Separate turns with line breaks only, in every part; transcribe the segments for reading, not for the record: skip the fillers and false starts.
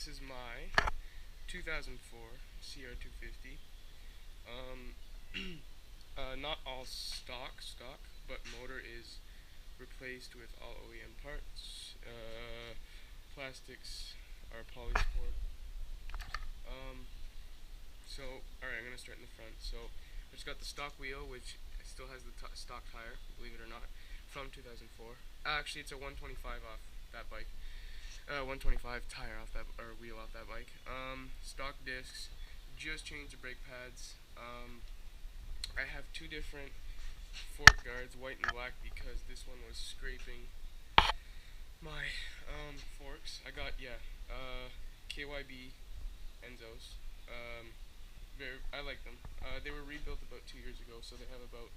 this is my 2004 CR250. Not all stock, but motor is replaced with all OEM parts. Plastics are polysport. Alright, I'm gonna start in the front. So, I just got the stock wheel, which still has the stock tire, believe it or not, from 2004. Actually, it's a 125 off that bike. 125 tire off that, or wheel off that bike. Stock discs. Just changed the brake pads. I have two different fork guards, white and black, because this one was scraping my forks. I got KYB Enzos. I like them. They were rebuilt about 2 years ago, so they have about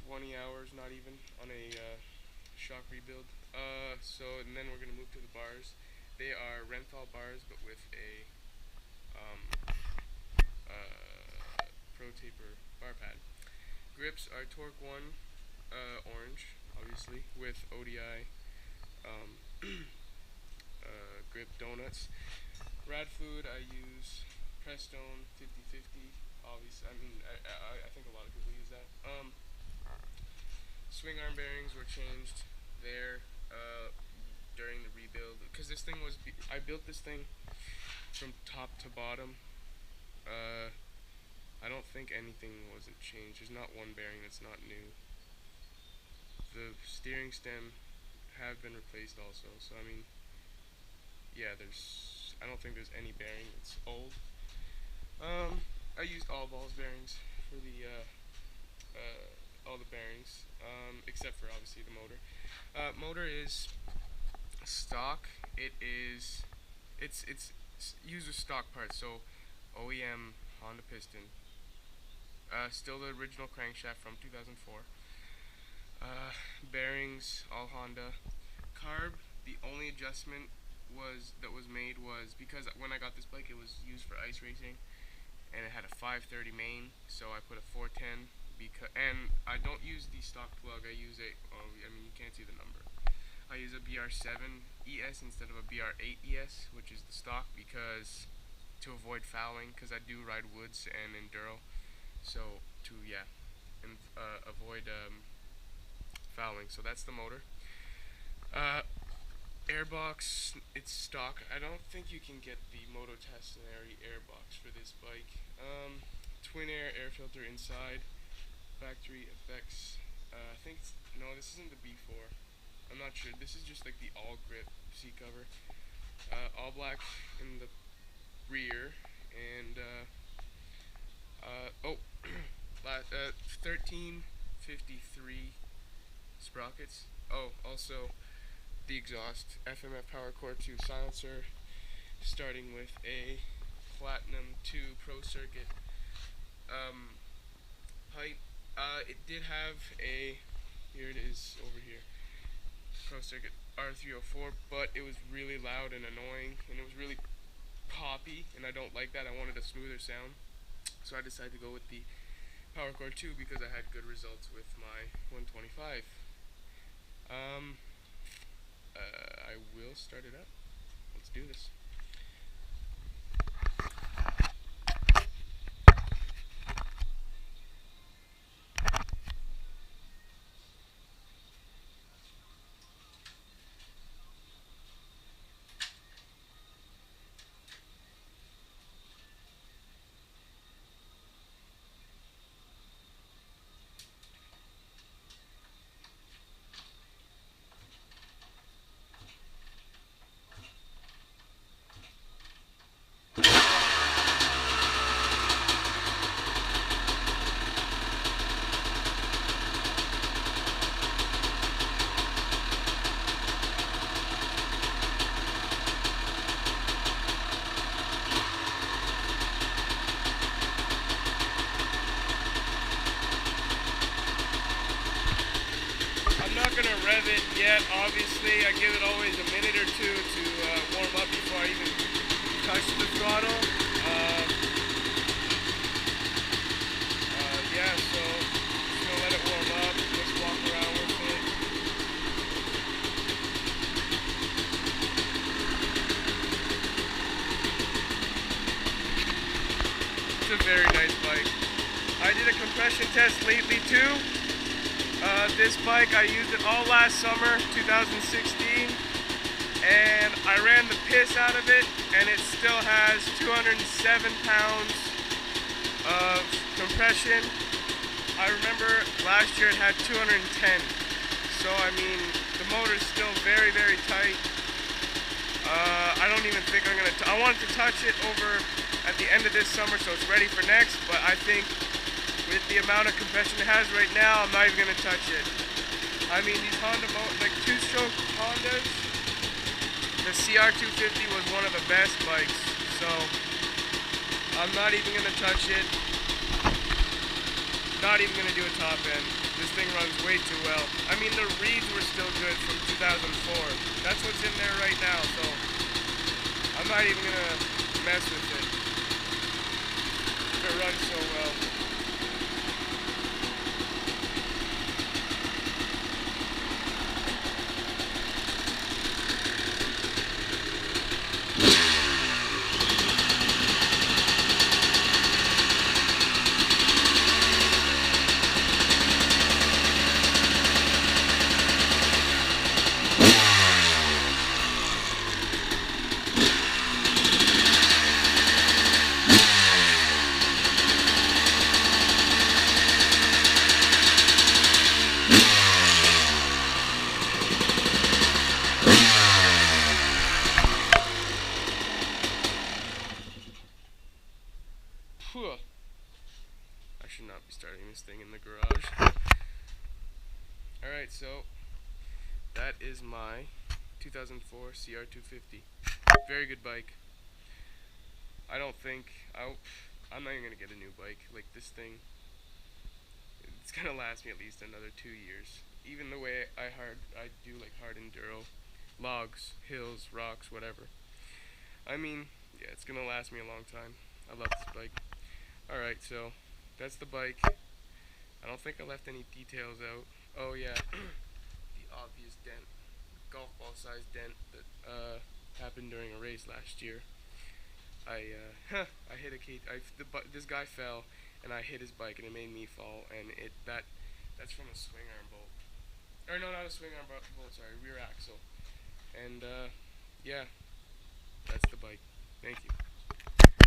20 hours, not even, on a shock rebuild. And then we're gonna move to the bars. They are Renthal bars, but with a Pro Taper bar pad. Grips are Torque 1 orange, obviously, with ODI grip donuts. Rad fluid, I use Prestone 50/50. Obviously, I think a lot of people use that. Swing arm bearings were changed there during the rebuild, because this thing was, I built this thing from top to bottom. I don't think anything wasn't changed. There's not one bearing that's not new. The steering stem have been replaced also, so I mean, yeah, I don't think there's any bearing that's old. I used all balls bearings for the all the bearings, except for obviously the motor. Motor is stock. It's uses stock parts, so OEM Honda piston. Still the original crankshaft from 2004. Bearings all Honda. Carb, the only adjustment that was made was because when I got this bike, it was used for ice racing, and it had a 530 main, so I put a 410. And I don't use the stock plug. I use you can't see the number. I use a BR7 ES instead of a BR8 ES, which is the stock, because to avoid fouling, because I do ride woods and enduro, so avoid fouling. So that's the motor. Airbox, it's stock. I don't think you can get the Moto Tassinari airbox for this bike. Twin air filter inside. Factory effects. I think no, this isn't the B4. I'm not sure. This is just like the all grip seat cover. All black in the rear, and 1353 sprockets. Oh, also the exhaust, FMF Power Core 2 silencer, starting with a Platinum 2 Pro Circuit pipe. It did have here it is over here, Pro Circuit R304, but it was really loud and annoying, and it was really poppy, and I don't like that. I wanted a smoother sound, so I decided to go with the Power Core 2 because I had good results with my 125. I will start it up. Let's do this. I'm not going to rev it yet, obviously. I give it always a minute or two to warm up before I even touch the throttle. So just going to let it warm up. Let's walk around with it. a very nice bike. I did a compression test lately too. This bike, I used it all last summer, 2016, and I ran the piss out of it, and it still has 207 pounds of compression. I remember last year it had 210, so I mean, the motor's still very, very tight. I don't even think I'm gonna, I wanted to touch it over at the end of this summer so it's ready for next, but I think with the amount of compression it has right now, I'm not even gonna touch it. I mean, these Honda, like two-stroke Hondas, the CR250 was one of the best bikes, so I'm not even gonna touch it. Not even gonna do a top end. This thing runs way too well. I mean, the reeds were still good from 2004. That's what's in there right now, so I'm not even gonna mess with it. It runs so well. I should not be starting this thing in the garage. Alright, so that is my 2004 CR250. Very good bike. I don't think I'm not even gonna get a new bike. Like, this thing, it's gonna last me at least another 2 years. Even the way I do like hard enduro, logs, hills, rocks, whatever. I mean, yeah, it's gonna last me a long time. I love this bike. Alright, so that's the bike. I don't think I left any details out. Oh yeah, the obvious dent, golf ball sized dent that happened during a race last year. I hit this guy fell, and I hit his bike, and it made me fall, and that's from a swing arm bolt. Or no, not a swing arm bolt. Sorry, rear axle. And yeah, that's the bike. Thank you.